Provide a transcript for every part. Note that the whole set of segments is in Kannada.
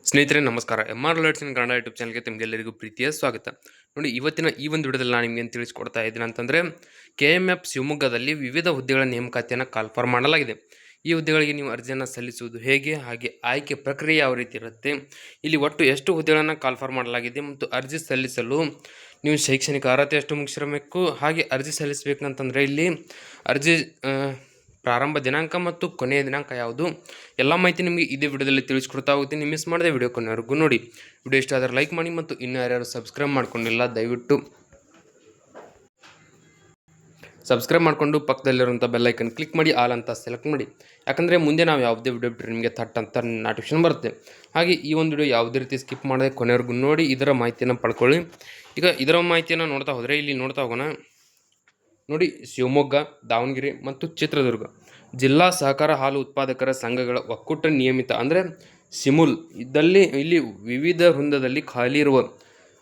ಸ್ನೇಹಿತರೆ ನಮಸ್ಕಾರ. MR ಅಲರ್ಟ್ಸ್ ಇನ್ ಕನ್ನಡ ಯೂಟ್ಯೂಬ್ ಚಾನಲ್ಗೆ ತಮಗೆಲ್ಲರಿಗೂ ಪ್ರೀತಿಯ ಸ್ವಾಗತ. ನೋಡಿ, ಇವತ್ತಿನ ಈ ಒಂದು ವಿಡಿಯೋದಲ್ಲಿ ನಾನು ನಿಮಗೆ ತಿಳಿಸ್ಕೊಡ್ತಾ ಇದ್ದೀನಿ ಅಂತಂದರೆ, KMF ಶಿವಮೊಗ್ಗದಲ್ಲಿ ವಿವಿಧ ಹುದ್ದೆಗಳ ನೇಮಕಾತಿಯನ್ನು ಕಾಲ್ಫಾರ್ ಮಾಡಲಾಗಿದೆ. ಈ ಹುದ್ದೆಗಳಿಗೆ ನೀವು ಅರ್ಜಿಯನ್ನು ಸಲ್ಲಿಸುವುದು ಹೇಗೆ, ಹಾಗೆ ಆಯ್ಕೆ ಪ್ರಕ್ರಿಯೆ ಯಾವ ರೀತಿ ಇರುತ್ತೆ, ಇಲ್ಲಿ ಒಟ್ಟು ಎಷ್ಟು ಹುದ್ದೆಗಳನ್ನು ಕಾಲ್ಫಾರ್ ಮಾಡಲಾಗಿದೆ ಮತ್ತು ಅರ್ಜಿ ಸಲ್ಲಿಸಲು ನೀವು ಶೈಕ್ಷಣಿಕ ಅರ್ಹತೆ ಎಷ್ಟು ಮುಗಿಸಿರಬೇಕು, ಹಾಗೆ ಅರ್ಜಿ ಸಲ್ಲಿಸಬೇಕಂತಂದರೆ ಇಲ್ಲಿ ಅರ್ಜಿ ಪ್ರಾರಂಭ ದಿನಾಂಕ ಮತ್ತು ಕೊನೆಯ ದಿನಾಂಕ ಯಾವುದು, ಎಲ್ಲ ಮಾಹಿತಿ ನಿಮಗೆ ಇದೇ ವಿಡಿಯೋದಲ್ಲಿ ತಿಳಿಸ್ಕೊಡ್ತಾ ಹೋಗ್ತೀನಿ. ಮಿಸ್ ಮಾಡದೆ ವಿಡಿಯೋ ಕೊನೆವರೆಗೂ ನೋಡಿ. ವಿಡಿಯೋ ಇಷ್ಟ ಆದರೆ ಲೈಕ್ ಮಾಡಿ ಮತ್ತು ಇನ್ನೂ ಯಾರ್ಯಾರು ಸಬ್ಸ್ಕ್ರೈಬ್ ಮಾಡ್ಕೊಂಡಿಲ್ಲ ದಯವಿಟ್ಟು ಸಬ್ಸ್ಕ್ರೈಬ್ ಮಾಡಿಕೊಂಡು ಪಕ್ಕದಲ್ಲಿರುವಂಥ ಬೆಲ್ಲೈಕನ್ ಕ್ಲಿಕ್ ಮಾಡಿ ಆಲ್ ಅಂತ ಸೆಲೆಕ್ಟ್ ಮಾಡಿ. ಯಾಕಂದರೆ ಮುಂದೆ ನಾವು ಯಾವುದೇ ವಿಡಿಯೋ ಬಿಟ್ಟರೆ ನಿಮಗೆ ಥಟ್ ಅಂತ ನೋಟಿಫಿಕೇಶನ್ ಬರುತ್ತೆ. ಹಾಗೆ ಈ ಒಂದು ವಿಡಿಯೋ ಯಾವುದೇ ರೀತಿ ಸ್ಕಿಪ್ ಮಾಡದೆ ಕೊನೆವರೆಗೂ ನೋಡಿ ಇದರ ಮಾಹಿತಿಯನ್ನು ಪಡ್ಕೊಳ್ಳಿ. ಈಗ ಇದರ ಮಾಹಿತಿಯನ್ನು ನೋಡ್ತಾ ಹೋದರೆ ಇಲ್ಲಿ ನೋಡ್ತಾ ಹೋಗೋಣ. ನೋಡಿ, ಶಿವಮೊಗ್ಗ, ದಾವಣಗೆರೆ ಮತ್ತು ಚಿತ್ರದುರ್ಗ ಜಿಲ್ಲಾ ಸಹಕಾರ ಹಾಲು ಉತ್ಪಾದಕರ ಸಂಘಗಳ ಒಕ್ಕೂಟ ನಿಯಮಿತ ಅಂದರೆ ಸಿಮುಲ್ ಇದ್ದಲ್ಲಿ ಇಲ್ಲಿ ವಿವಿಧ ವೃಂದದಲ್ಲಿ ಖಾಲಿ ಇರುವ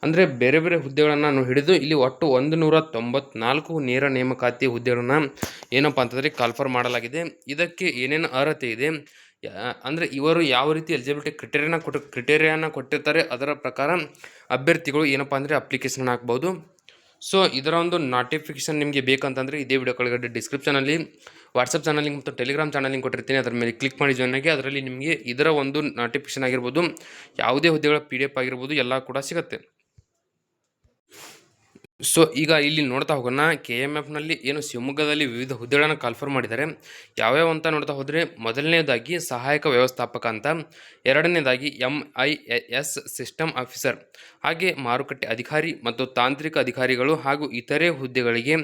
ಅಂದರೆ ಬೇರೆ ಬೇರೆ ಹುದ್ದೆಗಳನ್ನು ಹಿಡಿದು ಇಲ್ಲಿ ಒಟ್ಟು 194 ನೇರ ನೇಮಕಾತಿ ಹುದ್ದೆಗಳನ್ನು ಏನಪ್ಪ ಅಂತಂದರೆ ಕಾಲ್ಫರ್ ಮಾಡಲಾಗಿದೆ. ಇದಕ್ಕೆ ಏನೇನು ಅರ್ಹತೆ ಇದೆ ಅಂದರೆ ಇವರು ಯಾವ ರೀತಿ ಎಲಿಜಿಬಿಲಿಟಿ ಕ್ರಿಟೇರಿಯಾನ ಕೊಟ್ಟಿರ್ತಾರೆ ಅದರ ಪ್ರಕಾರ ಅಭ್ಯರ್ಥಿಗಳು ಏನಪ್ಪ ಅಂದರೆ ಅಪ್ಲಿಕೇಶನ್ ಹಾಕ್ಬೋದು. ಸೊ ಇದರ ಒಂದು ನೋಟಿಫಿಕೇಶನ್ ನಿಮಗೆ ಬೇಕಂತಂದರೆ ಇದೇ ವಿಡಿಯೋ ಕೆಳಗಡೆ ಡಿಸ್ಕ್ರಿಪ್ಷನಲ್ಲಿ ವಾಟ್ಸಪ್ ಚಾನಲ್ ಲಿಂಕ್ ಮತ್ತು ಟೆಲಿಗ್ರಾಮ್ ಚಾನಲ್ ಲಿಂಕ್ ಕೊಟ್ಟಿರ್ತೀನಿ. ಅದರ ಮೇಲೆ ಕ್ಲಿಕ್ ಮಾಡಿ ಜಾಯ್ನ್ ಆಗಿ. ಅದರಲ್ಲಿ ನಿಮಗೆ ಇದರ ಒಂದು ನೋಟಿಫಿಕೇಶನ್ ಆಗಿರ್ಬೋದು, ಯಾವುದೇ ಹುದ್ದೆಗಳ PDF ಆಗಿರ್ಬೋದು ಎಲ್ಲ ಕೂಡ ಸಿಗುತ್ತೆ. ಸೊ ಈಗ ಇಲ್ಲಿ ನೋಡ್ತಾ ಹೋಗೋಣ, KMFನಲ್ಲಿ ಏನು ಶಿವಮೊಗ್ಗದಲ್ಲಿ ವಿವಿಧ ಹುದ್ದೆಗಳನ್ನು ಕಾಲ್ಫರ್ ಮಾಡಿದ್ದಾರೆ. ಯಾವ್ಯಾವ ಅಂತ ನೋಡ್ತಾ ಹೋದರೆ, ಮೊದಲನೇದಾಗಿ ಸಹಾಯಕ ವ್ಯವಸ್ಥಾಪಕ ಅಂತ, ಎರಡನೇದಾಗಿ MIS ಸಿಸ್ಟಮ್ ಆಫೀಸರ್, ಹಾಗೆ ಮಾರುಕಟ್ಟೆ ಅಧಿಕಾರಿ ಮತ್ತು ತಾಂತ್ರಿಕ ಅಧಿಕಾರಿಗಳು ಹಾಗೂ ಇತರೆ ಹುದ್ದೆಗಳಿಗೆ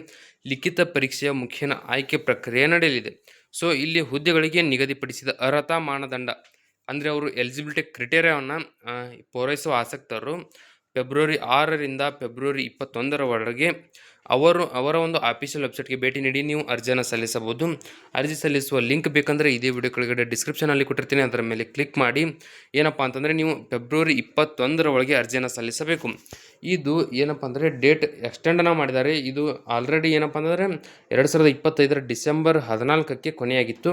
ಲಿಖಿತ ಪರೀಕ್ಷೆಯ ಮುಖೇನ ಆಯ್ಕೆ ಪ್ರಕ್ರಿಯೆ ನಡೆಯಲಿದೆ. ಸೊ ಇಲ್ಲಿ ಹುದ್ದೆಗಳಿಗೆ ನಿಗದಿಪಡಿಸಿದ ಅರ್ಹತಾ ಮಾನದಂಡ ಅಂದರೆ ಅವರು ಎಲಿಜಿಬಿಲಿಟಿ ಕ್ರಿಟೇರಿಯಾವನ್ನು ಪೂರೈಸುವ ಆಸಕ್ತರು ಫೆಬ್ರವರಿ 6ರಿಂದ ಫೆಬ್ರವರಿ 21ರವರೆಗೆ ಅವರ ಒಂದು ಆಫೀಷಿಯಲ್ ವೆಬ್ಸೈಟ್ಗೆ ಭೇಟಿ ನೀಡಿ ನೀವು ಅರ್ಜಿಯನ್ನು ಸಲ್ಲಿಸಬಹುದು. ಅರ್ಜಿ ಸಲ್ಲಿಸುವ ಲಿಂಕ್ ಬೇಕಂದರೆ ಇದೇ ವಿಡಿಯೋ ಕೆಳಗಡೆ ಡಿಸ್ಕ್ರಿಪ್ಷನಲ್ಲಿ ಕೊಟ್ಟಿರ್ತೀನಿ. ಅದರ ಮೇಲೆ ಕ್ಲಿಕ್ ಮಾಡಿ ಏನಪ್ಪ ಅಂತಂದರೆ ನೀವು ಫೆಬ್ರವರಿ 21ರೊಳಗೆ ಅರ್ಜಿಯನ್ನು ಸಲ್ಲಿಸಬೇಕು. ಇದು ಏನಪ್ಪ ಅಂದರೆ ಡೇಟ್ ಎಕ್ಸ್ಟೆಂಡನ್ನು ಮಾಡಿದ್ದಾರೆ. ಇದು ಆಲ್ರೆಡಿ ಏನಪ್ಪ ಅಂತಂದರೆ 2025 ಡಿಸೆಂಬರ್ 14ಕ್ಕೆ ಕೊನೆಯಾಗಿತ್ತು.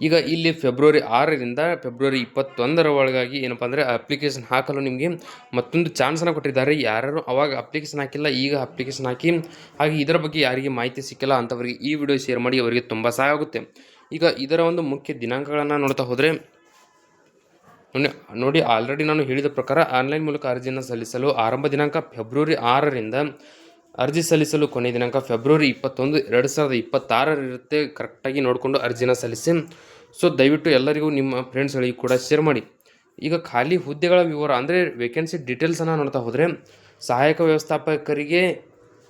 ಈಗ ಇಲ್ಲಿ ಫೆಬ್ರವರಿ 6ರಿಂದ ಫೆಬ್ರವರಿ 21ರೊಳಗಾಗಿ ಏನಪ್ಪ ಅಂದರೆ ಅಪ್ಲಿಕೇಶನ್ ಹಾಕಲು ನಿಮಗೆ ಮತ್ತೊಂದು ಚಾನ್ಸನ್ನು ಕೊಟ್ಟಿದ್ದಾರೆ. ಯಾರು ಅವಾಗ ಅಪ್ಲಿಕೇಶನ್ ಹಾಕಿಲ್ಲ, ಈಗ ಅಪ್ಲಿಕೇಶನ್ ಹಾಕಿ. ಹಾಗೆ ಇದರ ಬಗ್ಗೆ ಯಾರಿಗೆ ಮಾಹಿತಿ ಸಿಕ್ಕಿಲ್ಲ ಅಂಥವರಿಗೆ ಈ ವಿಡಿಯೋ ಶೇರ್ ಮಾಡಿ, ಅವರಿಗೆ ತುಂಬ ಸಹಾಯ ಆಗುತ್ತೆ. ಈಗ ಇದರ ಒಂದು ಮುಖ್ಯ ದಿನಾಂಕಗಳನ್ನು ನೋಡ್ತಾ ಹೋದರೆ ನೋಡಿ, ಆಲ್ರೆಡಿ ನಾನು ಹೇಳಿದ ಪ್ರಕಾರ ಆನ್ಲೈನ್ ಮೂಲಕ ಅರ್ಜಿಯನ್ನು ಸಲ್ಲಿಸಲು ಆರಂಭ ದಿನಾಂಕ ಫೆಬ್ರವರಿ 6ರಿಂದ ಅರ್ಜಿ ಸಲ್ಲಿಸಲು ಕೊನೆಯ ದಿನಾಂಕ ಫೆಬ್ರವರಿ 21, 2026 ಇರುತ್ತೆ. ಕರೆಕ್ಟಾಗಿ ನೋಡಿಕೊಂಡು ಅರ್ಜಿನ ಸಲ್ಲಿಸಿ. ಸೊ ದಯವಿಟ್ಟು ಎಲ್ಲರಿಗೂ ನಿಮ್ಮ ಫ್ರೆಂಡ್ಸ್ಗಳಿಗೆ ಕೂಡ ಶೇರ್ ಮಾಡಿ. ಈಗ ಖಾಲಿ ಹುದ್ದೆಗಳ ವಿವರ ಅಂದರೆ ವೇಕೆನ್ಸಿ ಡೀಟೇಲ್ಸನ್ನು ನೋಡ್ತಾ ಹೋದರೆ, ಸಹಾಯಕ ವ್ಯವಸ್ಥಾಪಕರಿಗೆ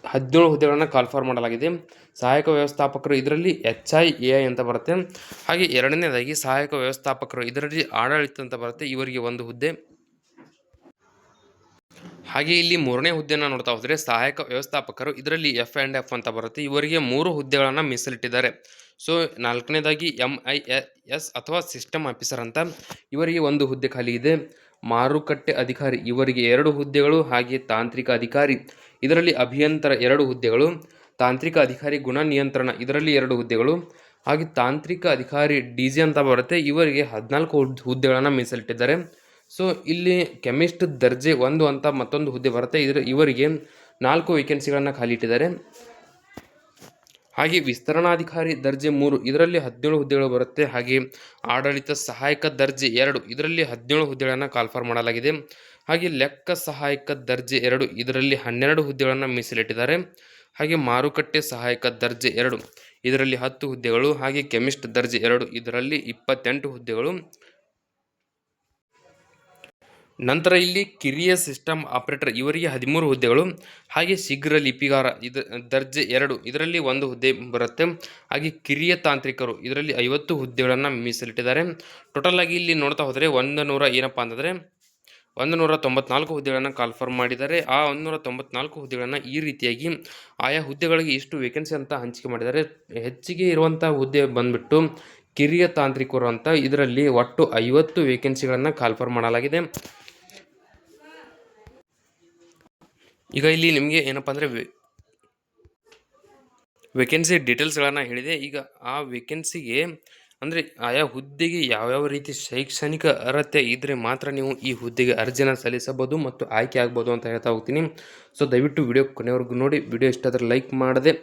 17 ಹುದ್ದೆಗಳನ್ನು ಕಾಲ್ಫಾರ್ ಮಾಡಲಾಗಿದೆ. ಸಹಾಯಕ ವ್ಯವಸ್ಥಾಪಕರು ಇದರಲ್ಲಿ HIAI ಅಂತ ಬರುತ್ತೆ. ಹಾಗೆ ಎರಡನೇದಾಗಿ ಸಹಾಯಕ ವ್ಯವಸ್ಥಾಪಕರು ಇದರಲ್ಲಿ ಆಡಳಿತ ಅಂತ ಬರುತ್ತೆ, ಇವರಿಗೆ 1 ಹುದ್ದೆ. ಹಾಗೆ ಇಲ್ಲಿ 3ನೇ ಹುದ್ದೆಯನ್ನು ನೋಡ್ತಾ ಹೋದರೆ ಸಹಾಯಕ ವ್ಯವಸ್ಥಾಪಕರು ಇದರಲ್ಲಿ F&F ಅಂತ ಬರುತ್ತೆ, ಇವರಿಗೆ 3 ಹುದ್ದೆಗಳನ್ನು ಮೀಸಲಿಟ್ಟಿದ್ದಾರೆ. ಸೊ 4ನೇದಾಗಿ MIS ಅಥವಾ ಸಿಸ್ಟಮ್ ಆಫೀಸರ್ ಅಂತ, ಇವರಿಗೆ 1 ಹುದ್ದೆ ಖಾಲಿ ಇದೆ. ಮಾರುಕಟ್ಟೆ ಅಧಿಕಾರಿ ಇವರಿಗೆ 2 ಹುದ್ದೆಗಳು. ಹಾಗೆ ತಾಂತ್ರಿಕ ಅಧಿಕಾರಿ ಇದರಲ್ಲಿ ಅಭಿಯಂತರ 2 ಹುದ್ದೆಗಳು. ತಾಂತ್ರಿಕ ಅಧಿಕಾರಿ ಗುಣ ನಿಯಂತ್ರಣ ಇದರಲ್ಲಿ 2 ಹುದ್ದೆಗಳು. ಹಾಗೆ ತಾಂತ್ರಿಕ ಅಧಿಕಾರಿ DG ಅಂತ ಬರುತ್ತೆ, ಇವರಿಗೆ 14 ಹುದ್ದೆಗಳನ್ನು ಮೀಸಲಿಟ್ಟಿದ್ದಾರೆ. ಸೊ ಇಲ್ಲಿ ಕೆಮಿಸ್ಟ್ ದರ್ಜೆ 1 ಅಂತ ಮತ್ತೊಂದು ಹುದ್ದೆ ಬರುತ್ತೆ, ಇವರಿಗೆ 4 ವೇಕೆನ್ಸಿಗಳನ್ನು ಖಾಲಿ ಇಟ್ಟಿದ್ದಾರೆ. ಹಾಗೆ ವಿಸ್ತರಣಾಧಿಕಾರಿ ದರ್ಜೆ 3 ಇದರಲ್ಲಿ 17 ಹುದ್ದೆಗಳು ಬರುತ್ತೆ. ಹಾಗೆ ಆಡಳಿತ ಸಹಾಯಕ ದರ್ಜೆ 2 ಇದರಲ್ಲಿ 17 ಹುದ್ದೆಗಳನ್ನು ಕಾಲ್ಫಾರ್ ಮಾಡಲಾಗಿದೆ. ಹಾಗೆ ಲೆಕ್ಕ ಸಹಾಯಕ ದರ್ಜೆ 2 ಇದರಲ್ಲಿ 12 ಹುದ್ದೆಗಳನ್ನು ಮೀಸಲಿಟ್ಟಿದ್ದಾರೆ. ಹಾಗೆ ಮಾರುಕಟ್ಟೆ ಸಹಾಯಕ ದರ್ಜೆ 2 ಇದರಲ್ಲಿ 10 ಹುದ್ದೆಗಳು. ಹಾಗೆ ಕೆಮಿಸ್ಟ್ ದರ್ಜೆ 2 ಇದರಲ್ಲಿ 28 ಹುದ್ದೆಗಳು. ನಂತರ ಇಲ್ಲಿ ಕಿರಿಯ ಸಿಸ್ಟಮ್ ಆಪರೇಟರ್ ಇವರಿಗೆ 13 ಹುದ್ದೆಗಳು. ಹಾಗೆ ಶೀಘ್ರ ಲಿಪಿಗಾರ ದರ್ಜೆ 2 ಇದರಲ್ಲಿ 1 ಹುದ್ದೆ ಬರುತ್ತೆ. ಹಾಗೆ ಕಿರಿಯ ತಾಂತ್ರಿಕರು ಇದರಲ್ಲಿ 50 ಹುದ್ದೆಗಳನ್ನು ಮೀಸಲಿಟ್ಟಿದ್ದಾರೆ. ಟೋಟಲ್ ಆಗಿ ಇಲ್ಲಿ ನೋಡ್ತಾ ಹೋದರೆ 194 ಹುದ್ದೆಗಳನ್ನು ಕಾಲ್ಫಾರ್ ಮಾಡಿದ್ದಾರೆ. ಆ 194 ಹುದ್ದೆಗಳನ್ನು ಈ ರೀತಿಯಾಗಿ ಆಯಾ ಹುದ್ದೆಗಳಿಗೆ ಇಷ್ಟು ವೇಕೆನ್ಸಿ ಅಂತ ಹಂಚಿಕೆ ಮಾಡಿದ್ದಾರೆ. ಹೆಚ್ಚಿಗೆ ಇರುವಂಥ ಹುದ್ದೆ ಬಂದ್ಬಿಟ್ಟು ಕಿರಿಯ ತಾಂತ್ರಿಕರು ಅಂತ, ಇದರಲ್ಲಿ ಒಟ್ಟು 50 ವೇಕೆನ್ಸಿಗಳನ್ನು ಕಾಲ್ಫಾರ್ ಮಾಡಲಾಗಿದೆ. ಈಗ ಇಲ್ಲಿ ನಿಮಗೆ ಏನಪ್ಪ ಅಂದರೆ ವೇಕೆನ್ಸಿ ಡೀಟೇಲ್ಸ್ಗಳನ್ನು ಹೇಳಿದೆ. ಈಗ ಆ ವೇಕೆನ್ಸಿಗೆ ಅಂದರೆ ಆಯಾ ಹುದ್ದೆಗೆ ಯಾವ್ಯಾವ ರೀತಿ ಶೈಕ್ಷಣಿಕ ಅರ್ಹತೆ ಇದ್ದರೆ ಮಾತ್ರ ನೀವು ಈ ಹುದ್ದೆಗೆ ಅರ್ಜಿನ ಸಲ್ಲಿಸಬಹುದು ಮತ್ತು ಆಯ್ಕೆ ಆಗ್ಬೋದು ಅಂತ ಹೇಳ್ತಾ ಹೋಗ್ತೀನಿ. ಸೊ ದಯವಿಟ್ಟು ವಿಡಿಯೋ ಕೊನೆವರೆಗೂ ನೋಡಿ. ವಿಡಿಯೋ ಇಷ್ಟ ಆದರೆ ಲೈಕ್ ಮಾಡದೆ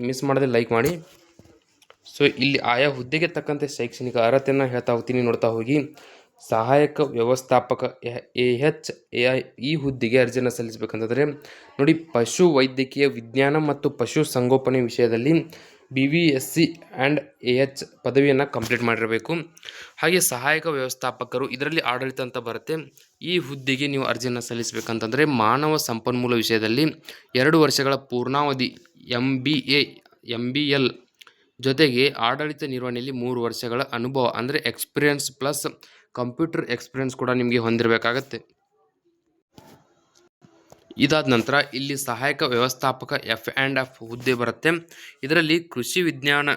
ಮಿಸ್ ಮಾಡದೆ ಲೈಕ್ ಮಾಡಿ. ಸೊ ಇಲ್ಲಿ ಆಯಾ ಹುದ್ದೆಗೆ ತಕ್ಕಂತೆ ಶೈಕ್ಷಣಿಕ ಅರ್ಹತೆಯನ್ನು ಹೇಳ್ತಾ ಹೋಗ್ತೀನಿ, ನೋಡ್ತಾ ಹೋಗಿ. ಸಹಾಯಕ ವ್ಯವಸ್ಥಾಪಕ AHAI ಈ ಹುದ್ದೆಗೆ ಅರ್ಜಿಯನ್ನು ಸಲ್ಲಿಸಬೇಕಂತಂದರೆ ನೋಡಿ, ಪಶು ವೈದ್ಯಕೀಯ ವಿಜ್ಞಾನ ಮತ್ತು ಪಶು ಸಂಗೋಪನೆ ವಿಷಯದಲ್ಲಿ BVSc ಆ್ಯಂಡ್ AH ಪದವಿಯನ್ನು ಕಂಪ್ಲೀಟ್ ಮಾಡಿರಬೇಕು. ಹಾಗೆ ಸಹಾಯಕ ವ್ಯವಸ್ಥಾಪಕರು, ಇದರಲ್ಲಿ ಆಡಳಿತ ಅಂತ ಬರುತ್ತೆ. ಈ ಹುದ್ದೆಗೆ ನೀವು ಅರ್ಜಿಯನ್ನು ಸಲ್ಲಿಸಬೇಕಂತಂದರೆ ಮಾನವ ಸಂಪನ್ಮೂಲ ವಿಷಯದಲ್ಲಿ 2 ವರ್ಷಗಳ ಪೂರ್ಣಾವಧಿ MBL ಜೊತೆಗೆ ಆಡಳಿತ ನಿರ್ವಹಣೆಯಲ್ಲಿ 3 ವರ್ಷಗಳ ಅನುಭವ ಅಂದರೆ ಎಕ್ಸ್ಪೀರಿಯನ್ಸ್ ಪ್ಲಸ್ ಕಂಪ್ಯೂಟರ್ ಎಕ್ಸ್ಪೀರಿಯನ್ಸ್ ಕೂಡ ನಿಮಗೆ ಹೊಂದಿರಬೇಕಾಗತ್ತೆ. ಇದಾದ ನಂತರ ಇಲ್ಲಿ ಸಹಾಯಕ ವ್ಯವಸ್ಥಾಪಕ F&F ಹುದ್ದೆ ಬರುತ್ತೆ. ಇದರಲ್ಲಿ ಕೃಷಿ ವಿಜ್ಞಾನ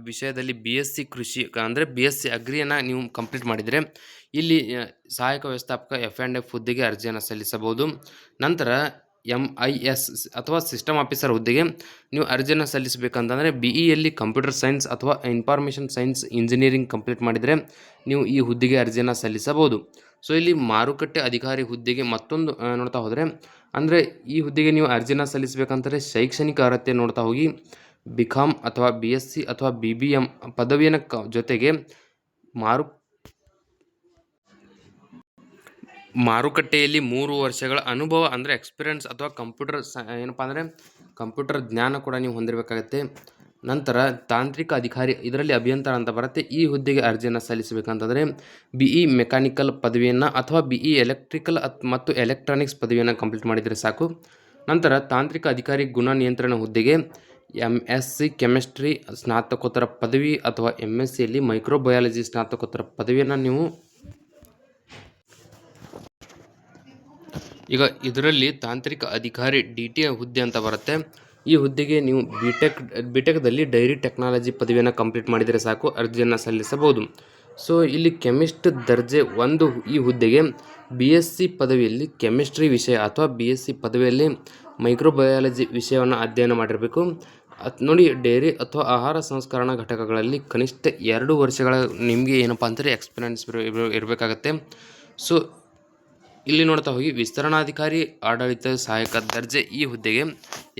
ವಿಷಯದಲ್ಲಿ BSc ಕೃಷಿ ಅಂದರೆ BSc ಅಗ್ರಿಯನ್ನು ನೀವು ಕಂಪ್ಲೀಟ್ ಮಾಡಿದರೆ ಇಲ್ಲಿ ಸಹಾಯಕ ವ್ಯವಸ್ಥಾಪಕ F&F ಹುದ್ದೆಗೆ ಅರ್ಜಿಯನ್ನು ಸಲ್ಲಿಸಬಹುದು. ನಂತರ MIS ಅಥವಾ ಸಿಸ್ಟಮ್ ಆಫೀಸರ್ ಹುದ್ದೆಗೆ ನೀವು ಅರ್ಜಿಯನ್ನು ಸಲ್ಲಿಸಬೇಕಂತಂದರೆ BEಯಲ್ಲಿ ಕಂಪ್ಯೂಟರ್ ಸೈನ್ಸ್ ಅಥವಾ ಇನ್ಫಾರ್ಮೇಷನ್ ಸೈನ್ಸ್ ಇಂಜಿನಿಯರಿಂಗ್ ಕಂಪ್ಲೀಟ್ ಮಾಡಿದರೆ ನೀವು ಈ ಹುದ್ದೆಗೆ ಅರ್ಜಿಯನ್ನು ಸಲ್ಲಿಸಬಹುದು. ಸೊ ಇಲ್ಲಿ ಮಾರುಕಟ್ಟೆ ಅಧಿಕಾರಿ ಹುದ್ದೆಗೆ ಮತ್ತೊಂದು ನೋಡ್ತಾ ಹೋದರೆ, ಅಂದರೆ ಈ ಹುದ್ದೆಗೆ ನೀವು ಅರ್ಜಿನ ಸಲ್ಲಿಸಬೇಕಂತಂದರೆ ಶೈಕ್ಷಣಿಕ ಅರ್ಹತೆ ನೋಡ್ತಾ ಹೋಗಿ BCom ಅಥವಾ BSc ಅಥವಾ BBM ಪದವಿಯನ್ನು ಜೊತೆಗೆ ಮಾರುಕಟ್ಟೆಯಲ್ಲಿ 3 ವರ್ಷಗಳ ಅನುಭವ ಅಂದರೆ ಎಕ್ಸ್ಪೀರಿಯನ್ಸ್ ಅಥವಾ ಕಂಪ್ಯೂಟರ್ ಜ್ಞಾನ ಕೂಡ ನೀವು ಹೊಂದಿರಬೇಕಾಗತ್ತೆ. ನಂತರ ತಾಂತ್ರಿಕ ಅಧಿಕಾರಿ, ಇದರಲ್ಲಿ ಅಭಿಯಂತರ ಅಂತ ಬರುತ್ತೆ. ಈ ಹುದ್ದೆಗೆ ಅರ್ಜಿಯನ್ನು ಸಲ್ಲಿಸಬೇಕಂತಂದರೆ BE ಮೆಕ್ಯಾನಿಕಲ್ ಪದವಿಯನ್ನು ಅಥವಾ BE ಎಲೆಕ್ಟ್ರಿಕಲ್ ಮತ್ತು ಎಲೆಕ್ಟ್ರಾನಿಕ್ಸ್ ಪದವಿಯನ್ನು ಕಂಪ್ಲೀಟ್ ಮಾಡಿದರೆ ಸಾಕು. ನಂತರ ತಾಂತ್ರಿಕ ಅಧಿಕಾರಿ ಗುಣ ನಿಯಂತ್ರಣ ಹುದ್ದೆಗೆ MSc ಕೆಮಿಸ್ಟ್ರಿ ಸ್ನಾತಕೋತ್ತರ ಪದವಿ ಅಥವಾ MScಯಲ್ಲಿ ಮೈಕ್ರೋಬಯಾಲಜಿ ಸ್ನಾತಕೋತ್ತರ ಪದವಿಯನ್ನು ನೀವು ಈಗ ಇದರಲ್ಲಿ ತಾಂತ್ರಿಕ ಅಧಿಕಾರಿ DT ಹುದ್ದೆ ಅಂತ ಬರುತ್ತೆ. ಈ ಹುದ್ದೆಗೆ ನೀವು ಬಿಟೆಕ್ದಲ್ಲಿ ಡೈರಿ ಟೆಕ್ನಾಲಜಿ ಪದವಿಯನ್ನು ಕಂಪ್ಲೀಟ್ ಮಾಡಿದರೆ ಸಾಕು, ಅರ್ಜಿಯನ್ನು ಸಲ್ಲಿಸಬಹುದು. ಸೊ ಇಲ್ಲಿ ಕೆಮಿಸ್ಟ್ ದರ್ಜೆ 1 ಈ ಹುದ್ದೆಗೆ BSc ಪದವಿಯಲ್ಲಿ ಕೆಮಿಸ್ಟ್ರಿ ವಿಷಯ ಅಥವಾ BSc ಪದವಿಯಲ್ಲಿ ಮೈಕ್ರೋಬಯಾಲಜಿ ವಿಷಯವನ್ನು ಅಧ್ಯಯನ ಮಾಡಿರಬೇಕು. ನೋಡಿ, ಡೈರಿ ಅಥವಾ ಆಹಾರ ಸಂಸ್ಕರಣಾ ಘಟಕಗಳಲ್ಲಿ ಕನಿಷ್ಠ 2 ವರ್ಷಗಳ ನಿಮಗೆ ಏನಪ್ಪ ಅಂತಾರೆ ಎಕ್ಸ್ಪೀರಿಯನ್ಸ್ ಇರಬೇಕಾಗತ್ತೆ. ಸೊ ಇಲ್ಲಿ ನೋಡ್ತಾ ಹೋಗಿ ವಿಸ್ತರಣಾಧಿಕಾರಿ ಆಡಳಿತ ಸಹಾಯಕ ದರ್ಜೆ ಈ ಹುದ್ದೆಗೆ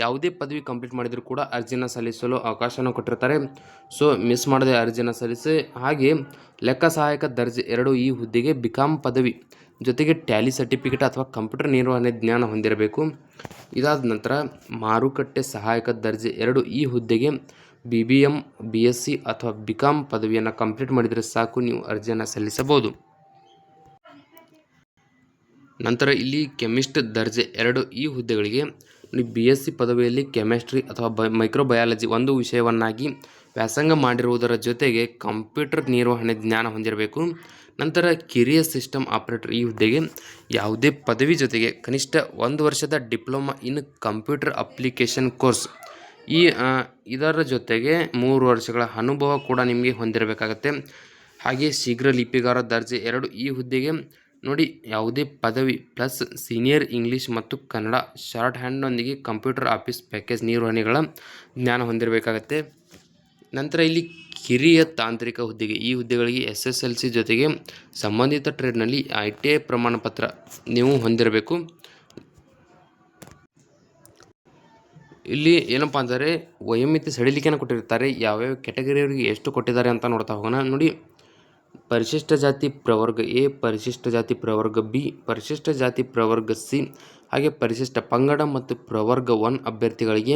ಯಾವುದೇ ಪದವಿ ಕಂಪ್ಲೀಟ್ ಮಾಡಿದರೂ ಕೂಡ ಅರ್ಜಿನ ಸಲ್ಲಿಸಲು ಅವಕಾಶವನ್ನು ಕೊಟ್ಟಿರ್ತಾರೆ. ಸೊ ಮಿಸ್ ಮಾಡದೆ ಅರ್ಜಿನ ಸಲ್ಲಿಸಿ. ಹಾಗೆ ಲೆಕ್ಕ ಸಹಾಯಕ ದರ್ಜೆ 2 ಈ ಹುದ್ದೆಗೆ BCom ಪದವಿ ಜೊತೆಗೆ ಟ್ಯಾಲಿ ಸರ್ಟಿಫಿಕೇಟ್ ಅಥವಾ ಕಂಪ್ಯೂಟರ್ ನಿರ್ವಹಣೆ ಜ್ಞಾನ ಹೊಂದಿರಬೇಕು. ಇದಾದ ನಂತರ ಮಾರುಕಟ್ಟೆ ಸಹಾಯಕ ದರ್ಜೆ 2 ಈ ಹುದ್ದೆಗೆ BBM BSc ಅಥವಾ BCom ಪದವಿಯನ್ನು ಕಂಪ್ಲೀಟ್ ಮಾಡಿದರೆ ಸಾಕು, ನೀವು ಅರ್ಜಿಯನ್ನು ಸಲ್ಲಿಸಬಹುದು. ನಂತರ ಇಲ್ಲಿ ಕೆಮಿಸ್ಟ್ ದರ್ಜೆ 2 ಈ ಹುದ್ದೆಗಳಿಗೆ BSc ಪದವಿಯಲ್ಲಿ ಕೆಮಿಸ್ಟ್ರಿ ಅಥವಾ ಮೈಕ್ರೋಬಯಾಲಜಿ ಒಂದು ವಿಷಯವನ್ನಾಗಿ ವ್ಯಾಸಂಗ ಮಾಡಿರುವುದರ ಜೊತೆಗೆ ಕಂಪ್ಯೂಟರ್ ನಿರ್ವಹಣೆ ಜ್ಞಾನ ಹೊಂದಿರಬೇಕು. ನಂತರ ಕಿರಿಯ ಸಿಸ್ಟಮ್ ಆಪರೇಟರ್ ಈ ಹುದ್ದೆಗೆ ಯಾವುದೇ ಪದವಿ ಜೊತೆಗೆ ಕನಿಷ್ಠ 1 ವರ್ಷದ diploma in computer application course ಇದರ ಜೊತೆಗೆ 3 ವರ್ಷಗಳ ಅನುಭವ ಕೂಡ ನಿಮಗೆ ಹೊಂದಿರಬೇಕಾಗತ್ತೆ. ಹಾಗೆ ಶೀಘ್ರ ಲಿಪಿಗಾರ ದರ್ಜೆ 2 ಈ ಹುದ್ದೆಗೆ ನೋಡಿ, ಯಾವುದೇ ಪದವಿ ಪ್ಲಸ್ ಸೀನಿಯರ್ ಇಂಗ್ಲೀಷ್ ಮತ್ತು ಕನ್ನಡ ಶಾರ್ಟ್ ಹ್ಯಾಂಡ್ನೊಂದಿಗೆ ಕಂಪ್ಯೂಟರ್ ಆಫೀಸ್ ಪ್ಯಾಕೇಜ್ ನಿರ್ವಹಣೆಗಳ ಜ್ಞಾನ ಹೊಂದಿರಬೇಕಾಗತ್ತೆ. ನಂತರ ಇಲ್ಲಿ ಕಿರಿಯ ತಾಂತ್ರಿಕ ಹುದ್ದೆಗೆ ಈ ಹುದ್ದೆಗಳಿಗೆ SSLC ಜೊತೆಗೆ ಸಂಬಂಧಿತ ಟ್ರೇಡ್ನಲ್ಲಿ ITI ಪ್ರಮಾಣಪತ್ರ ನೀವು ಹೊಂದಿರಬೇಕು. ಇಲ್ಲಿ ಏನಪ್ಪ ಅಂದರೆ ವಯೋಮಿತಿ ಸಡಿಲಿಕೆಯನ್ನು ಕೊಟ್ಟಿರ್ತಾರೆ. ಯಾವ್ಯಾವ ಕ್ಯಾಟಗರಿಯವರಿಗೆ ಎಷ್ಟು ಕೊಟ್ಟಿದ್ದಾರೆ ಅಂತ ನೋಡ್ತಾ ಹೋಗೋಣ. ನೋಡಿ, ಪರಿಶಿಷ್ಟ ಜಾತಿ ಪ್ರವರ್ಗ A, ಪರಿಶಿಷ್ಟ ಜಾತಿ ಪ್ರವರ್ಗ B, ಪರಿಶಿಷ್ಟ ಜಾತಿ ಪ್ರವರ್ಗ C, ಹಾಗೆ ಪರಿಶಿಷ್ಟ ಪಂಗಡ ಮತ್ತು ಪ್ರವರ್ಗ 1 ಅಭ್ಯರ್ಥಿಗಳಿಗೆ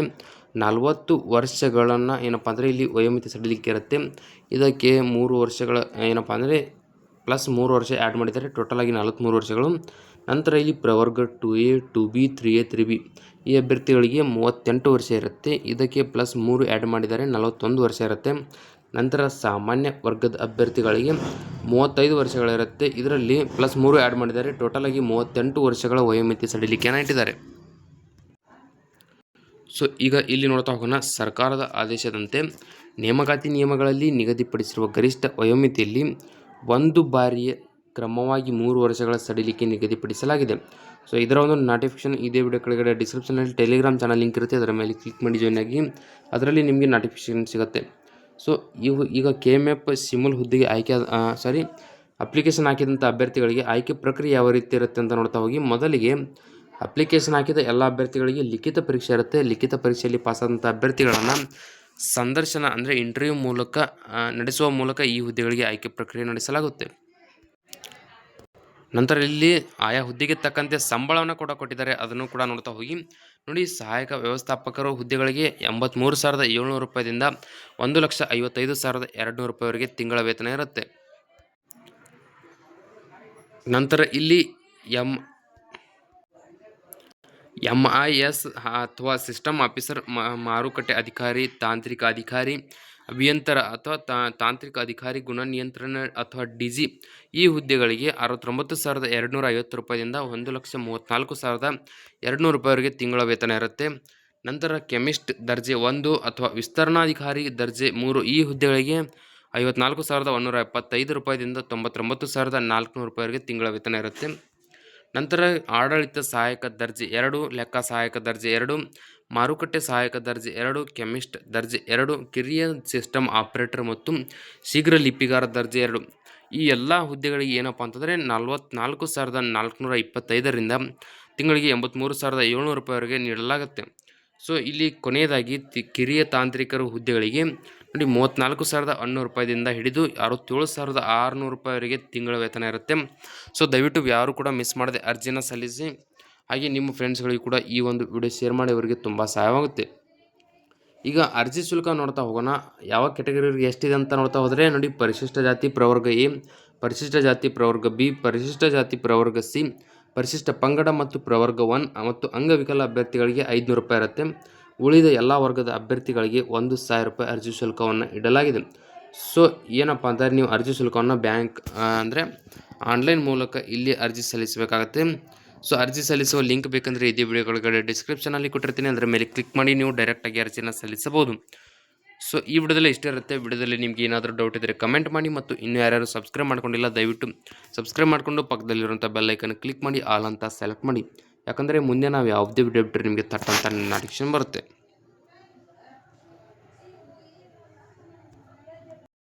40 ವರ್ಷಗಳನ್ನು ಏನಪ್ಪ ಅಂದರೆ ಇಲ್ಲಿ ವಯೋಮಿತಿ ಸಡಿಲಿಕೆ ಇರುತ್ತೆ. ಇದಕ್ಕೆ 3 ವರ್ಷಗಳ ಏನಪ್ಪ ಅಂದರೆ ಪ್ಲಸ್ 3 ವರ್ಷ ಆ್ಯಡ್ ಮಾಡಿದ್ದಾರೆ, ಟೋಟಲ್ ಆಗಿ 43 ವರ್ಷಗಳು. ನಂತರ ಇಲ್ಲಿ ಪ್ರವರ್ಗ 2A, 2B, 3A, 3B ಈ ಅಭ್ಯರ್ಥಿಗಳಿಗೆ 38 ವರ್ಷ ಇರುತ್ತೆ. ಇದಕ್ಕೆ ಪ್ಲಸ್ 3 ಆ್ಯಡ್ ಮಾಡಿದ್ದಾರೆ, 41 ವರ್ಷ ಇರುತ್ತೆ. ನಂತರ ಸಾಮಾನ್ಯ ವರ್ಗದ ಅಭ್ಯರ್ಥಿಗಳಿಗೆ 35 ವರ್ಷಗಳಿರುತ್ತೆ. ಇದರಲ್ಲಿ ಪ್ಲಸ್ 3 ಆ್ಯಡ್ ಮಾಡಿದ್ದಾರೆ, ಟೋಟಲ್ ಆಗಿ 38 ವರ್ಷಗಳ ವಯೋಮಿತಿ ಸಡಿಲಿಕೆಯನ್ನು ಇಟ್ಟಿದ್ದಾರೆ. ಸೊ ಈಗ ಇಲ್ಲಿ ನೋಡ್ತಾ ಹೋಗೋಣ. ಸರ್ಕಾರದ ಆದೇಶದಂತೆ ನೇಮಕಾತಿ ನಿಯಮಗಳಲ್ಲಿ ನಿಗದಿಪಡಿಸಿರುವ ಗರಿಷ್ಠ ವಯೋಮಿತಿಯಲ್ಲಿ 1 ಬಾರಿಯ ಕ್ರಮವಾಗಿ 3 ವರ್ಷಗಳ ಸಡಿಲಿಕೆ ನಿಗದಿಪಡಿಸಲಾಗಿದೆ. ಸೊ ಇದರ ಒಂದು ನೋಟಿಫಿಕೇಶನ್ ಇದೇ ವಿಡಿಯೋ ಕೆಳಗಡೆ ಡಿಸ್ಕ್ರಿಪ್ಷನಲ್ಲಿ ಟೆಲಿಗ್ರಾಮ್ ಚಾನಲ್ ಲಿಂಕ್ ಇರುತ್ತೆ, ಅದರ ಮೇಲೆ ಕ್ಲಿಕ್ ಮಾಡಿ ಜಾಯ್ನ್ ಆಗಿ. ಅದರಲ್ಲಿ ನಿಮಗೆ ನೋಟಿಫಿಕೇಶನ್ ಸಿಗುತ್ತೆ. ಸೊ ಈಗ KMF ಸಿಮುಲ್ ಹುದ್ದೆಗೆ ಅಪ್ಲಿಕೇಶನ್ ಹಾಕಿದಂಥ ಅಭ್ಯರ್ಥಿಗಳಿಗೆ ಆಯ್ಕೆ ಪ್ರಕ್ರಿಯೆ ಯಾವ ರೀತಿ ಇರುತ್ತೆ ಅಂತ ನೋಡ್ತಾ ಹೋಗಿ. ಮೊದಲಿಗೆ ಅಪ್ಲಿಕೇಶನ್ ಹಾಕಿದ ಎಲ್ಲ ಅಭ್ಯರ್ಥಿಗಳಿಗೆ ಲಿಖಿತ ಪರೀಕ್ಷೆ ಇರುತ್ತೆ. ಲಿಖಿತ ಪರೀಕ್ಷೆಯಲ್ಲಿ ಪಾಸಾದಂಥ ಅಭ್ಯರ್ಥಿಗಳನ್ನು ಸಂದರ್ಶನ ಅಂದರೆ ಇಂಟರ್ವ್ಯೂ ಮೂಲಕ ನಡೆಸುವ ಮೂಲಕ ಈ ಹುದ್ದೆಗಳಿಗೆ ಆಯ್ಕೆ ಪ್ರಕ್ರಿಯೆ ನಡೆಸಲಾಗುತ್ತೆ. ನಂತರ ಇಲ್ಲಿ ಆಯಾ ಹುದ್ದೆಗೆ ತಕ್ಕಂತೆ ಸಂಬಳವನ್ನು ಕೂಡ ಕೊಟ್ಟಿದ್ದಾರೆ, ಅದನ್ನು ಕೂಡ ನೋಡ್ತಾ ಹೋಗಿ. ನೋಡಿ, ಸಹಾಯಕ ವ್ಯವಸ್ಥಾಪಕರು ಹುದ್ದೆಗಳಿಗೆ 83,700 ರೂಪಾಯಿದಿಂದ 1,55,200 ರೂಪಾಯಿವರೆಗೆ ತಿಂಗಳ ವೇತನ ಇರುತ್ತೆ. ನಂತರ ಇಲ್ಲಿ MIS ಅಥವಾ ಸಿಸ್ಟಮ್ ಆಫೀಸರ್, ಮಾರುಕಟ್ಟೆ ಅಧಿಕಾರಿ, ತಾಂತ್ರಿಕ ಅಧಿಕಾರಿ, ಅಭಿಯಂತರ ಅಥವಾ ತಾಂತ್ರಿಕ ಅಧಿಕಾರಿ, ಗುಣ ನಿಯಂತ್ರಣ ಅಥವಾ DG ಈ ಹುದ್ದೆಗಳಿಗೆ 69,250 ರೂಪಾಯಿದಿಂದ 1,34,200 ರೂಪಾಯಿವರೆಗೆ ತಿಂಗಳ ವೇತನ ಇರುತ್ತೆ. ನಂತರ ಕೆಮಿಸ್ಟ್ ದರ್ಜೆ 1 ಅಥವಾ ವಿಸ್ತರಣಾಧಿಕಾರಿ ದರ್ಜೆ 3 ಈ ಹುದ್ದೆಗಳಿಗೆ 54,175 ರೂಪಾಯಿದಿಂದ 99,400 ರೂಪಾಯಿವರೆಗೆ ತಿಂಗಳ ವೇತನ ಇರುತ್ತೆ. ನಂತರ ಆಡಳಿತ ಸಹಾಯಕ ದರ್ಜೆ 2, ಲೆಕ್ಕ ಸಹಾಯಕ ದರ್ಜೆ 2, ಮಾರುಕಟ್ಟೆ ಸಹಾಯಕ ದರ್ಜೆ 2, ಕೆಮಿಸ್ಟ್ ದರ್ಜೆ 2, ಕಿರಿಯ ಸಿಸ್ಟಮ್ ಆಪರೇಟರ್ ಮತ್ತು ಶೀಘ್ರ ಲಿಪಿಗಾರ ದರ್ಜೆ 2 ಈ ಎಲ್ಲ ಹುದ್ದೆಗಳಿಗೆ ಏನಪ್ಪ ಅಂತಂದರೆ 44,425ರಿಂದ ತಿಂಗಳಿಗೆ 83,700 ರೂಪಾಯಿವರೆಗೆ ನೀಡಲಾಗುತ್ತೆ. ಸೊ ಇಲ್ಲಿ ಕೊನೆಯದಾಗಿ ಕಿರಿಯ ತಾಂತ್ರಿಕರು ಹುದ್ದೆಗಳಿಗೆ ನೋಡಿ 34,100 ರೂಪಾಯಿದಿಂದ ಹಿಡಿದು 67,600 ರೂಪಾಯಿವರೆಗೆ ತಿಂಗಳ ವೇತನ ಇರುತ್ತೆ. ಸೊ ದಯವಿಟ್ಟು ಯಾರು ಕೂಡ ಮಿಸ್ ಮಾಡದೆ ಅರ್ಜಿನ ಸಲ್ಲಿಸಿ. ಹಾಗೆ ನಿಮ್ಮ ಫ್ರೆಂಡ್ಸ್ಗಳಿಗೆ ಕೂಡ ಈ ಒಂದು ವಿಡಿಯೋ ಶೇರ್ ಮಾಡಿ, ಅವರಿಗೆ ತುಂಬ ಸಹಾಯವಾಗುತ್ತೆ. ಈಗ ಅರ್ಜಿ ಶುಲ್ಕ ನೋಡ್ತಾ ಹೋಗೋಣ. ಯಾವ ಕ್ಯಾಟಗರಿಗೆ ಎಷ್ಟಿದೆ ಅಂತ ನೋಡ್ತಾ ಹೋದರೆ ನೋಡಿ, ಪರಿಶಿಷ್ಟ ಜಾತಿ ಪ್ರವರ್ಗ A, ಪರಿಶಿಷ್ಟ ಜಾತಿ ಪ್ರವರ್ಗ B, ಪರಿಶಿಷ್ಟ ಜಾತಿ ಪ್ರವರ್ಗ C, ಪರಿಶಿಷ್ಟ ಪಂಗಡ ಮತ್ತು ಪ್ರವರ್ಗ 1 ಮತ್ತು ಅಂಗವಿಕಲ ಅಭ್ಯರ್ಥಿಗಳಿಗೆ 500 ರೂಪಾಯಿ ಇರುತ್ತೆ. ಉಳಿದ ಎಲ್ಲ ವರ್ಗದ ಅಭ್ಯರ್ಥಿಗಳಿಗೆ 1,000 ರೂಪಾಯಿ ಅರ್ಜಿ ಶುಲ್ಕವನ್ನು ಇಡಲಾಗಿದೆ. ಸೊ ಏನಪ್ಪ ಅಂತಂದರೆ ನೀವು ಅರ್ಜಿ ಶುಲ್ಕವನ್ನು ಬ್ಯಾಂಕ್ ಅಂದರೆ ಆನ್ಲೈನ್ ಮೂಲಕ ಇಲ್ಲಿ ಅರ್ಜಿ ಸಲ್ಲಿಸಬೇಕಾಗತ್ತೆ. ಸೊ ಅರ್ಜಿ ಸಲ್ಲಿಸುವ ಲಿಂಕ್ ಬೇಕಂದರೆ ಇದೇ ವಿಡಿಯೋ ಕೆಳಗಡೆ ಡಿಸ್ಕ್ರಿಪ್ಷನಲ್ಲಿ ಕೊಟ್ಟಿರ್ತೀನಿ, ಅದರ ಮೇಲೆ ಕ್ಲಿಕ್ ಮಾಡಿ ನೀವು ಡೈರೆಕ್ಟಾಗಿ ಅರ್ಜಿನ ಸಲ್ಲಿಸಬಹುದು. ಸೊ ಈ ವಿಡಿಯೋದಲ್ಲಿ ಇಷ್ಟೇ ಇರುತ್ತೆ. ವಿಡಿಯೋದಲ್ಲಿ ನಿಮ್ಗೆ ಏನಾದರೂ ಡೌಟ್ ಇದ್ದರೆ ಕಮೆಂಟ್ ಮಾಡಿ, ಮತ್ತು ಇನ್ನೂ ಯಾರ್ಯಾರು ಸಬ್ಸ್ಕ್ರೈಬ್ ಮಾಡ್ಕೊಂಡಿಲ್ಲ ದಯವಿಟ್ಟು ಸಬ್ಸ್ಕ್ರೈಬ್ ಮಾಡಿಕೊಂಡು ಪಕ್ಕದಲ್ಲಿರುವಂಥ ಬೆಲ್ ಐಕನ್ ಕ್ಲಿಕ್ ಮಾಡಿ ಆಲ್ ಅಂತ ಸೆಲೆಕ್ಟ್ ಮಾಡಿ. ಯಾಕಂದರೆ ಮುಂದೆ ನಾವು ಯಾವುದೇ ವಿಡಿಯೋ ಬಿಟ್ಟರೆ ನಿಮಗೆ ತಟ್ಟಂತ ನೋಟಿಫಿಕೇಶನ್ ಬರುತ್ತೆ.